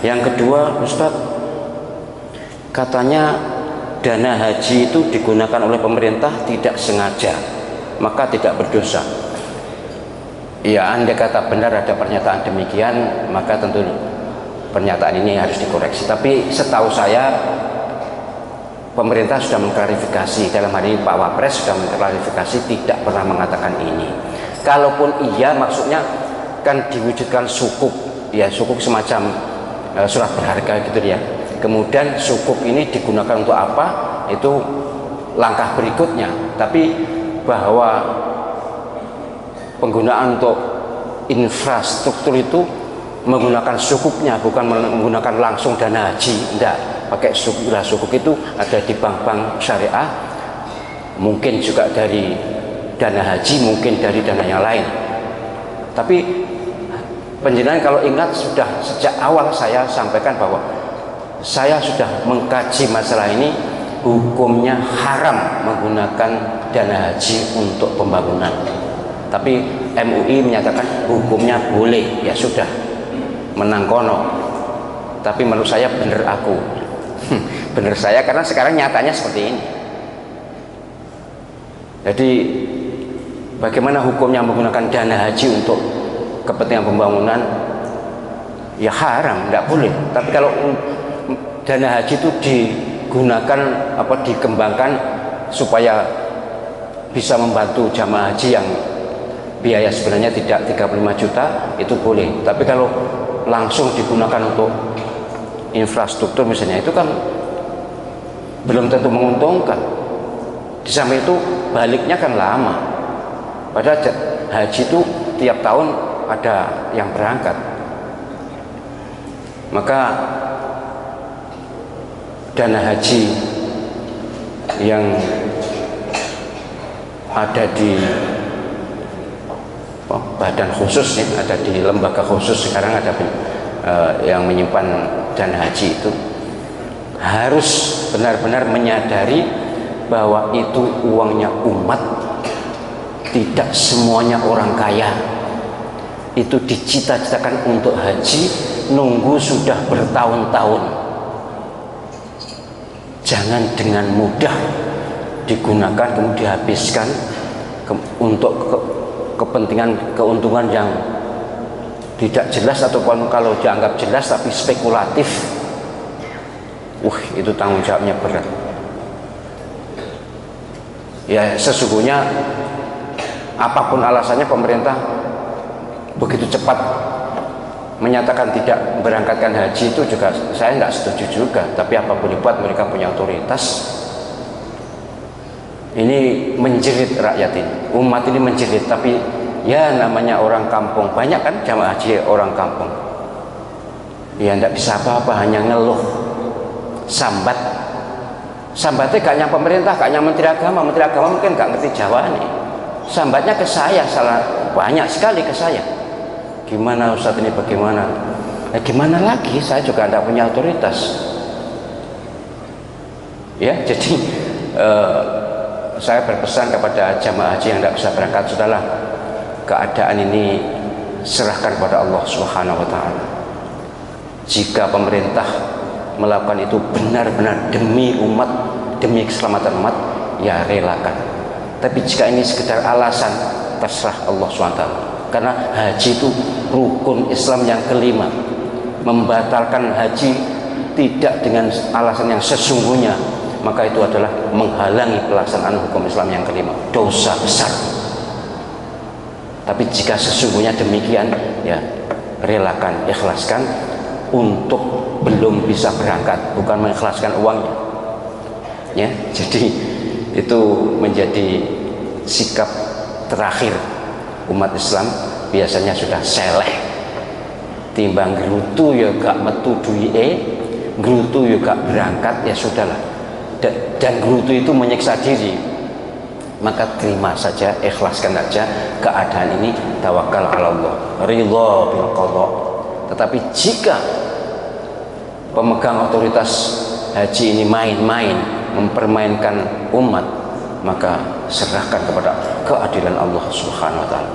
Yang kedua, Ustadz, katanya dana haji itu digunakan oleh pemerintah tidak sengaja, maka tidak berdosa. Ya, andai kata benar ada pernyataan demikian, maka tentu pernyataan ini harus dikoreksi. Tapi setahu saya pemerintah sudah mengklarifikasi, dalam hal ini Pak Wapres sudah mengklarifikasi, tidak pernah mengatakan ini. Kalaupun iya, maksudnya kan diwujudkan sukuk, ya sukuk semacam surat berharga gitu ya. Kemudian sukuk ini digunakan untuk apa? Itu langkah berikutnya. Tapi bahwa penggunaan untuk infrastruktur itu menggunakan sukuknya, bukan menggunakan langsung dana haji, enggak. Pakai sukuk. Sukuk itu ada di bank-bank syariah, mungkin juga dari dana haji, mungkin dari dana yang lain. Tapi penjelasan kalau ingat, sudah sejak awal saya sampaikan bahwa saya sudah mengkaji masalah ini, hukumnya haram menggunakan dana haji untuk pembangunan. Tapi MUI menyatakan hukumnya boleh, ya sudah, menang kono. Tapi menurut saya benar aku, benar saya, karena sekarang nyatanya seperti ini. Jadi bagaimana hukumnya menggunakan dana haji untuk kepentingan pembangunan? Ya haram, tidak boleh. Tapi kalau dana haji itu digunakan dikembangkan supaya bisa membantu jamaah haji yang biaya sebenarnya tidak 35 juta, itu boleh. Tapi kalau langsung digunakan untuk infrastruktur misalnya, itu kan belum tentu menguntungkan. Di samping itu baliknya kan lama. Padahal haji itu tiap tahun ada yang berangkat. Maka dana haji yang ada di badan khusus, ya, ada di lembaga khusus, sekarang ada yang menyimpan dana haji, itu harus benar-benar menyadari bahwa itu uangnya umat, tidak semuanya orang kaya. Itu dicita-citakan untuk haji, nunggu sudah bertahun-tahun. Jangan dengan mudah digunakan kemudian dihabiskan untuk kepentingan keuntungan yang tidak jelas, ataupun kalau dianggap jelas tapi spekulatif. Itu tanggung jawabnya berat. Ya sesungguhnya apapun alasannya, pemerintah begitu cepat menyatakan tidak berangkatkan haji, itu juga saya nggak setuju juga. Tapi apapun dibuat, mereka punya otoritas. Ini menjerit rakyat ini, umat ini menjerit. Tapi ya namanya orang kampung, banyak kan jamaah haji orang kampung, ya nggak bisa apa-apa, hanya ngeluh, sambatnya gak nyampe pemerintah, gak nyampe menteri agama mungkin gak ngerti Jawa nih. Sambatnya ke saya, banyak sekali ke saya. Gimana Ustadz ini, bagaimana? Gimana lagi, saya juga tidak punya otoritas. Ya, jadi saya berpesan kepada jamaah haji yang tidak bisa berangkat, sudahlah, keadaan ini serahkan kepada Allah Subhanahu wa Ta'ala. Jika pemerintah melakukan itu benar-benar demi umat, demi keselamatan umat, ya relakan. Tapi jika ini sekedar alasan, terserah Allah SWT. Karena haji itu rukun Islam yang kelima. Membatalkan haji tidak dengan alasan yang sesungguhnya, maka itu adalah menghalangi pelaksanaan hukum Islam yang kelima, dosa besar. Tapi jika sesungguhnya demikian, ya relakan, ikhlaskan untuk belum bisa berangkat, bukan mengikhlaskan uangnya. Ya, jadi itu menjadi sikap terakhir umat Islam. Biasanya sudah seleh, timbang gerutu ya gak metu duwike, gerutu ya gak berangkat, ya sudahlah. Dan gerutu itu menyiksa diri, maka terima saja, ikhlaskan saja keadaan ini, tawakal ala Allah, ridha bil qadha. Tetapi jika pemegang otoritas haji ini main-main, mempermainkan umat, maka serahkan kepada keadilan Allah Subhanahu wa Ta'ala.